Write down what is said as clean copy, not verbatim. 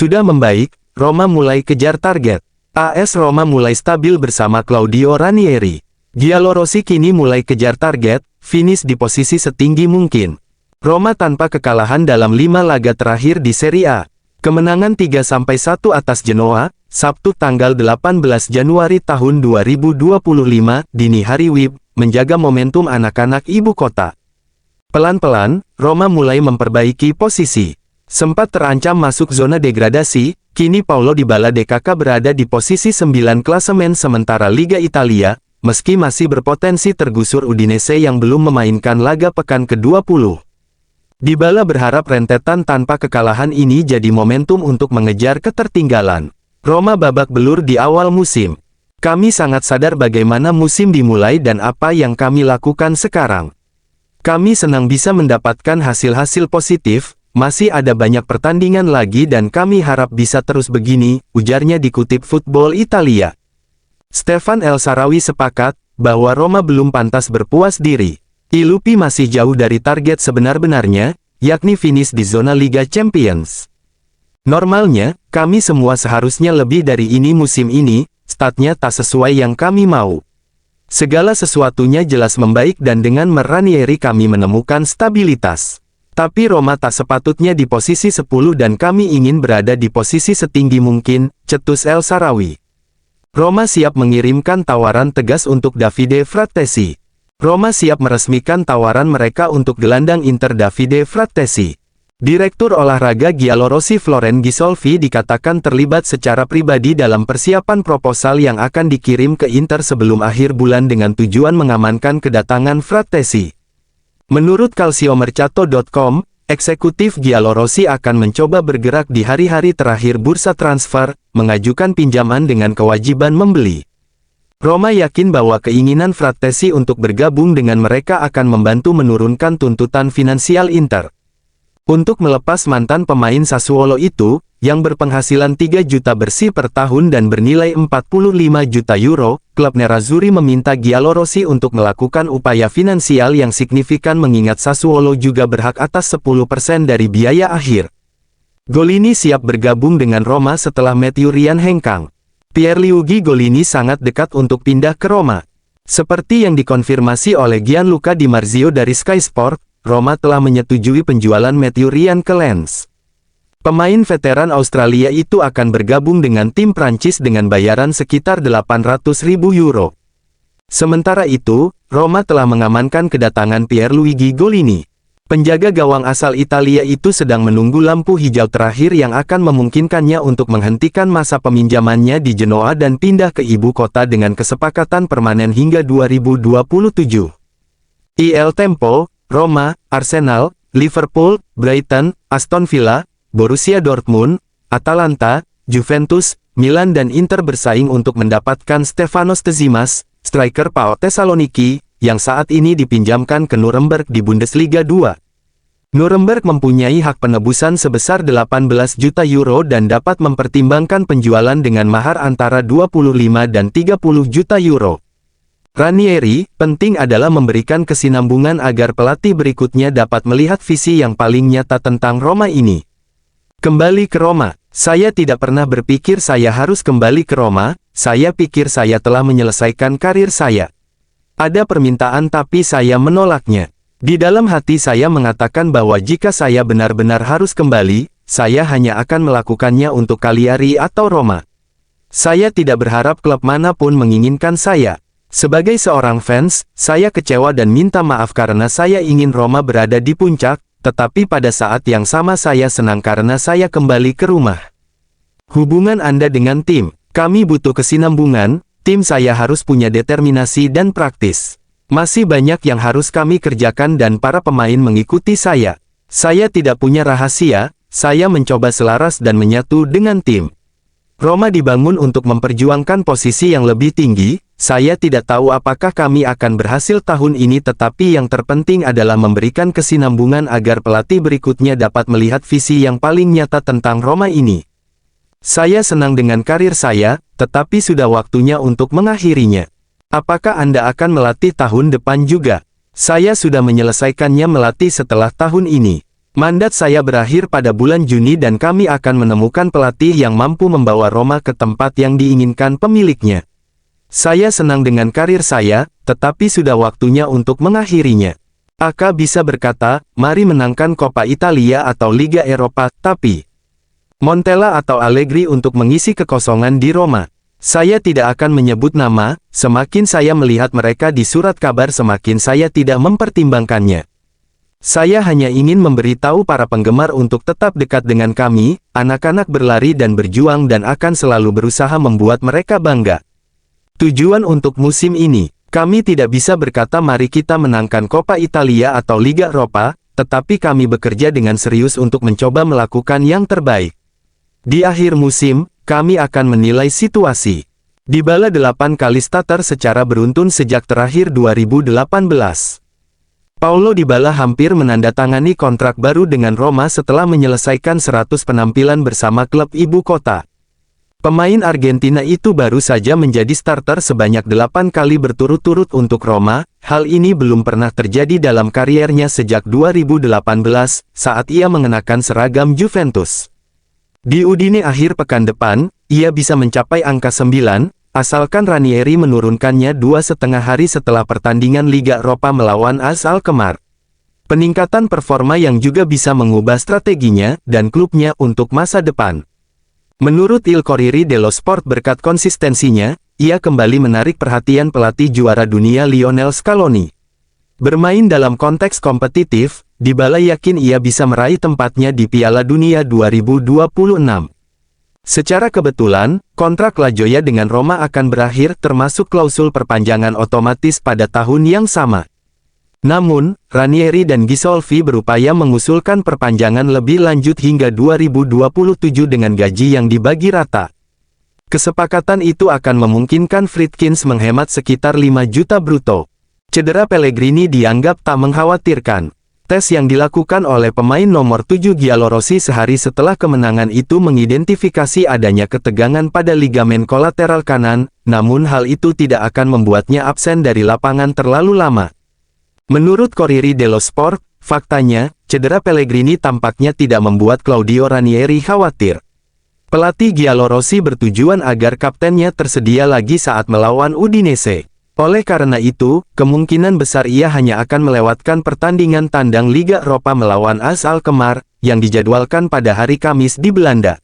Sudah membaik, Roma mulai kejar target. AS Roma mulai stabil bersama Claudio Ranieri. Giallorossi kini mulai kejar target, finish di posisi setinggi mungkin. Roma tanpa kekalahan dalam 5 laga terakhir di Serie A. Kemenangan 3-1 atas Genoa, Sabtu tanggal 18 Januari tahun 2025, dini hari WIB, menjaga momentum anak-anak ibu kota. Pelan-pelan, Roma mulai memperbaiki posisi. Sempat terancam masuk zona degradasi, kini Paulo Dybala DKK berada di posisi 9 klasemen sementara Liga Italia, meski masih berpotensi tergusur Udinese yang belum memainkan laga pekan ke-20. Dybala berharap rentetan tanpa kekalahan ini jadi momentum untuk mengejar ketertinggalan. Roma babak belur di awal musim. Kami sangat sadar bagaimana musim dimulai dan apa yang kami lakukan sekarang. Kami senang bisa mendapatkan hasil-hasil positif, masih ada banyak pertandingan lagi dan kami harap bisa terus begini, ujarnya dikutip Football Italia. Stefan El Shaarawy sepakat bahwa Roma belum pantas berpuas diri. I Lupi masih jauh dari target sebenar-benarnya, yakni finish di zona Liga Champions. Normalnya, kami semua seharusnya lebih dari ini musim ini, statnya tak sesuai yang kami mau. Segala sesuatunya jelas membaik dan dengan Ranieri kami menemukan stabilitas. Tapi Roma tak sepatutnya di posisi 10 dan kami ingin berada di posisi setinggi mungkin, cetus El Shaarawy. Roma siap mengirimkan tawaran tegas untuk Davide Frattesi. Roma siap meresmikan tawaran mereka untuk gelandang Inter Davide Frattesi. Direktur olahraga Giallorossi Florent Gisolfi dikatakan terlibat secara pribadi dalam persiapan proposal yang akan dikirim ke Inter sebelum akhir bulan dengan tujuan mengamankan kedatangan Frattesi. Menurut Calciomercato.com, eksekutif Giallorossi akan mencoba bergerak di hari-hari terakhir bursa transfer, mengajukan pinjaman dengan kewajiban membeli. Roma yakin bahwa keinginan Frattesi untuk bergabung dengan mereka akan membantu menurunkan tuntutan finansial Inter. Untuk melepas mantan pemain Sassuolo itu, yang berpenghasilan 3 juta bersih per tahun dan bernilai 45 juta euro, klub Nerazzurri meminta Giallorossi untuk melakukan upaya finansial yang signifikan mengingat Sassuolo juga berhak atas 10% dari biaya akhir. Golini siap bergabung dengan Roma setelah Mathieu Ryan hengkang. Pierluigi Golini sangat dekat untuk pindah ke Roma. Seperti yang dikonfirmasi oleh Gianluca Di Marzio dari Sky Sport, Roma telah menyetujui penjualan Mathieu Ryan ke Lens. Pemain veteran Australia itu akan bergabung dengan tim Prancis dengan bayaran sekitar 800.000 euro. Sementara itu, Roma telah mengamankan kedatangan Pierluigi Golini. Penjaga gawang asal Italia itu sedang menunggu lampu hijau terakhir yang akan memungkinkannya untuk menghentikan masa peminjamannya di Genoa dan pindah ke ibu kota dengan kesepakatan permanen hingga 2027. Il Tempo, Roma, Arsenal, Liverpool, Brighton, Aston Villa, Borussia Dortmund, Atalanta, Juventus, Milan dan Inter bersaing untuk mendapatkan Stefanos Tsitsipas, striker PAOK Thessaloniki, yang saat ini dipinjamkan ke Nuremberg di Bundesliga 2. Nuremberg mempunyai hak penebusan sebesar 18 juta euro dan dapat mempertimbangkan penjualan dengan mahar antara 25 dan 30 juta euro. Ranieri, penting adalah memberikan kesinambungan agar pelatih berikutnya dapat melihat visi yang paling nyata tentang Roma ini. Kembali ke Roma, saya tidak pernah berpikir saya harus kembali ke Roma, saya pikir saya telah menyelesaikan karir saya. Ada permintaan tapi saya menolaknya. Di dalam hati saya mengatakan bahwa jika saya benar-benar harus kembali, saya hanya akan melakukannya untuk Cagliari atau Roma. Saya tidak berharap klub manapun menginginkan saya. Sebagai seorang fans, saya kecewa dan minta maaf karena saya ingin Roma berada di puncak, tetapi pada saat yang sama saya senang karena saya kembali ke rumah. Hubungan Anda dengan tim, kami butuh kesinambungan. Tim saya harus punya determinasi dan praktis. Masih banyak yang harus kami kerjakan dan para pemain mengikuti saya. Saya tidak punya rahasia, saya mencoba selaras dan menyatu dengan tim. Roma dibangun untuk memperjuangkan posisi yang lebih tinggi, saya tidak tahu apakah kami akan berhasil tahun ini tetapi yang terpenting adalah memberikan kesinambungan agar pelatih berikutnya dapat melihat visi yang paling nyata tentang Roma ini. Saya senang dengan karir saya, tetapi sudah waktunya untuk mengakhirinya. Apakah Anda akan melatih tahun depan juga? Saya sudah menyelesaikannya melatih setelah tahun ini. Mandat saya berakhir pada bulan Juni dan kami akan menemukan pelatih yang mampu membawa Roma ke tempat yang diinginkan pemiliknya. Saya senang dengan karir saya, tetapi sudah waktunya untuk mengakhirinya. Aka bisa berkata, mari menangkan Coppa Italia atau Liga Eropa, tapi Montella atau Allegri untuk mengisi kekosongan di Roma. Saya tidak akan menyebut nama, semakin saya melihat mereka di surat kabar semakin saya tidak mempertimbangkannya. Saya hanya ingin memberitahu para penggemar untuk tetap dekat dengan kami, anak-anak berlari dan berjuang dan akan selalu berusaha membuat mereka bangga. Tujuan untuk musim ini, kami tidak bisa berkata mari kita menangkan Coppa Italia atau Liga Eropa, tetapi kami bekerja dengan serius untuk mencoba melakukan yang terbaik. Di akhir musim, kami akan menilai situasi. Dybala 8 kali starter secara beruntun sejak terakhir 2018. Paulo Dybala hampir menandatangani kontrak baru dengan Roma setelah menyelesaikan 100 penampilan bersama klub ibu kota. Pemain Argentina itu baru saja menjadi starter sebanyak 8 kali berturut-turut untuk Roma, hal ini belum pernah terjadi dalam kariernya sejak 2018, saat ia mengenakan seragam Juventus. Di Udine akhir pekan depan, ia bisa mencapai angka 9, asalkan Ranieri menurunkannya 2,5 hari setelah pertandingan Liga Eropa melawan AS Alkmaar. Peningkatan performa yang juga bisa mengubah strateginya dan klubnya untuk masa depan. Menurut Il Corriere dello Sport berkat konsistensinya, ia kembali menarik perhatian pelatih juara dunia Lionel Scaloni. Bermain dalam konteks kompetitif, Dybala yakin ia bisa meraih tempatnya di Piala Dunia 2026. Secara kebetulan, kontrak La Gioia dengan Roma akan berakhir termasuk klausul perpanjangan otomatis pada tahun yang sama. Namun, Ranieri dan Ghisolfi berupaya mengusulkan perpanjangan lebih lanjut hingga 2027 dengan gaji yang dibagi rata. Kesepakatan itu akan memungkinkan Friedkins menghemat sekitar 5 juta bruto. Cedera Pellegrini dianggap tak mengkhawatirkan. Tes yang dilakukan oleh pemain nomor 7 Giallorossi sehari setelah kemenangan itu mengidentifikasi adanya ketegangan pada ligamen kolateral kanan, namun hal itu tidak akan membuatnya absen dari lapangan terlalu lama. Menurut Corriere dello Sport, faktanya, cedera Pellegrini tampaknya tidak membuat Claudio Ranieri khawatir. Pelatih Giallorossi bertujuan agar kaptennya tersedia lagi saat melawan Udinese. Oleh karena itu, kemungkinan besar ia hanya akan melewatkan pertandingan tandang Liga Eropa melawan AS Alkmaar, yang dijadwalkan pada hari Kamis di Belanda.